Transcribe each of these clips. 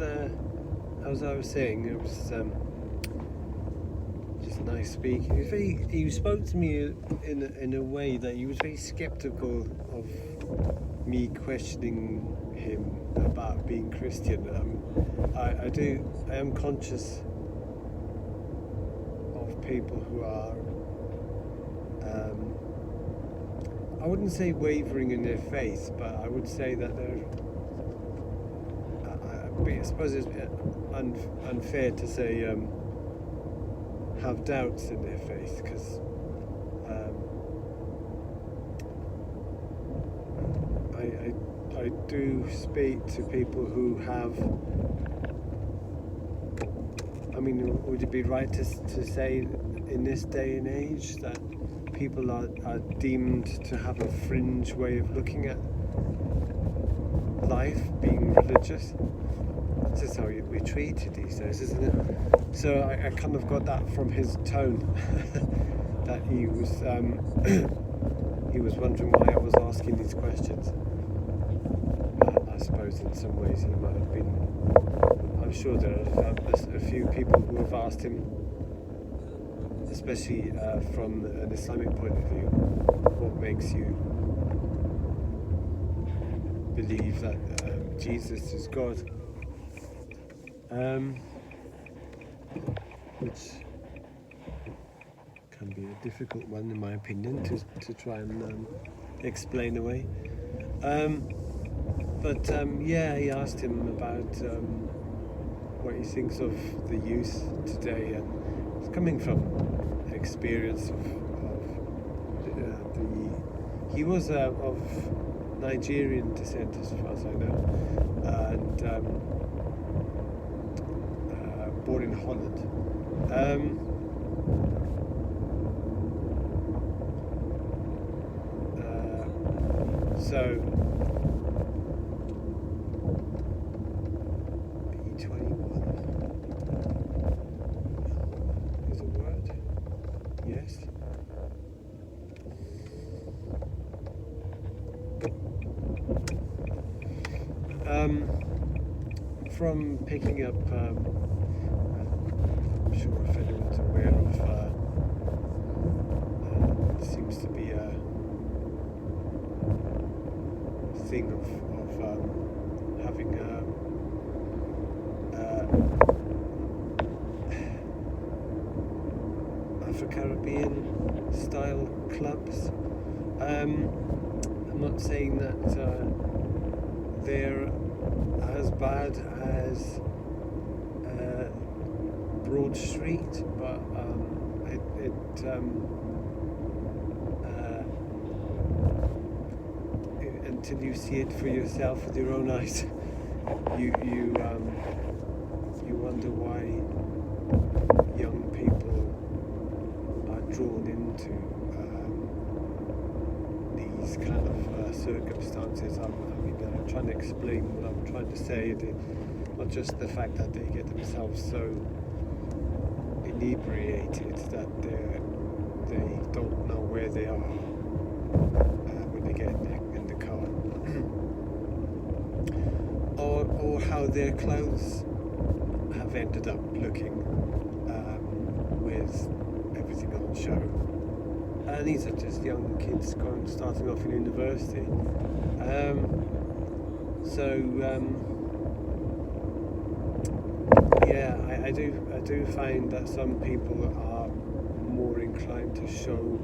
as I was saying, it was just nice speaking. He spoke to me in a way that he was very skeptical of me questioning him about being Christian. I am conscious of people who are, I wouldn't say wavering in their faith, but I would say that they're, I suppose it's unfair to say have doubts in their faith, because I do speak to people who have, I mean, would it be right to say in this day and age that people are deemed to have a fringe way of looking at life, being religious? This is how we're treated these days, isn't it? So I kind of got that from his tone, that he was wondering why I was asking these questions. I suppose in some ways he might have been. I'm sure there are a few people who have asked him, especially from an Islamic point of view, what makes you believe that Jesus is God, which can be a difficult one in my opinion to try and explain away. But yeah, he asked him about what he thinks of the youth today, and it's coming from an experience of he was of Nigerian descent, as far as I know, and born in Holland. So B21 is a word. Yes. From picking up, I'm sure if anyone's aware of, it seems to be a thing of having Afro-Caribbean style clubs. I'm not saying that they're as bad as Broad Street, but until you see it for yourself with your own eyes, you wonder why young people are drawn into these kind of circumstances. I'm trying to explain what I'm trying to say. Not just the fact that they get themselves so inebriated that they don't know where they are when they get in the car, or how their clothes have ended up looking with everything on show. These are just young kids starting off in university. Yeah, I do find that some people are more inclined to show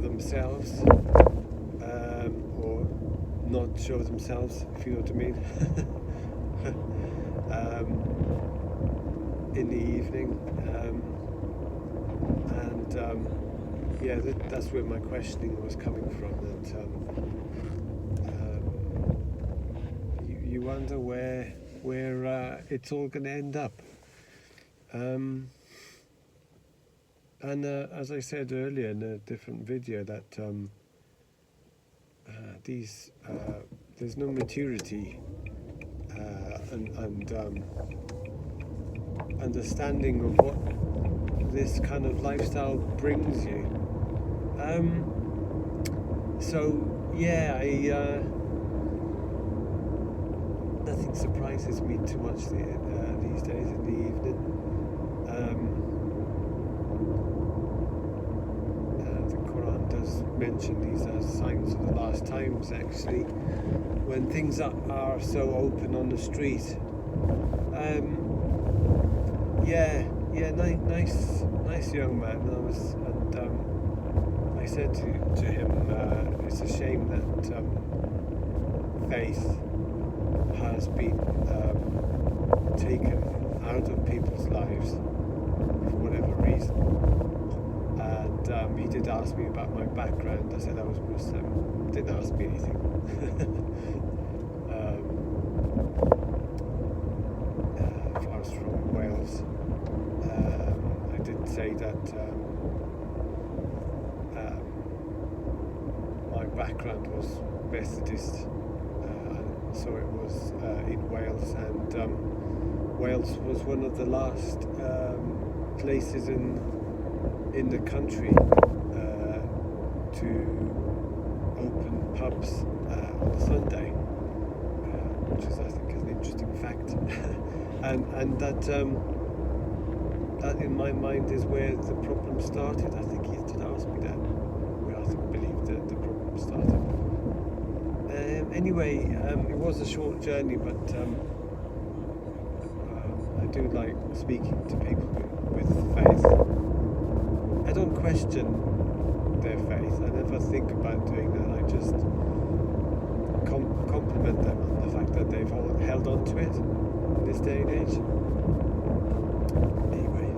themselves, or not show themselves, if you know what I mean. In the evening, yeah, that's where my questioning was coming from. That you wonder where it's all going to end up. And as I said earlier in a different video, that there's no maturity and understanding of what this kind of lifestyle brings you. So yeah, nothing surprises me too much these days in the evening. The Quran does mention these as signs of the last times, actually, when things are so open on the street. Nice young man. I said to him, it's a shame that faith has been taken out of people's lives for whatever reason. And he did ask me about my background. I said I was Muslim. Didn't ask me anything. I was from Wales. I did say that my background was Methodist, so it was in Wales, and Wales was one of the last places in the country to open pubs on Sunday, which is, I think, an interesting fact. and that in my mind is where the problem started. I think he did ask me that, where I believe that the problem started. Anyway, it was a short journey, but I do like speaking to people with faith. I don't question their faith. I never think about doing that. I just compliment them on the fact that they've held on to it in this day and age. Anyway,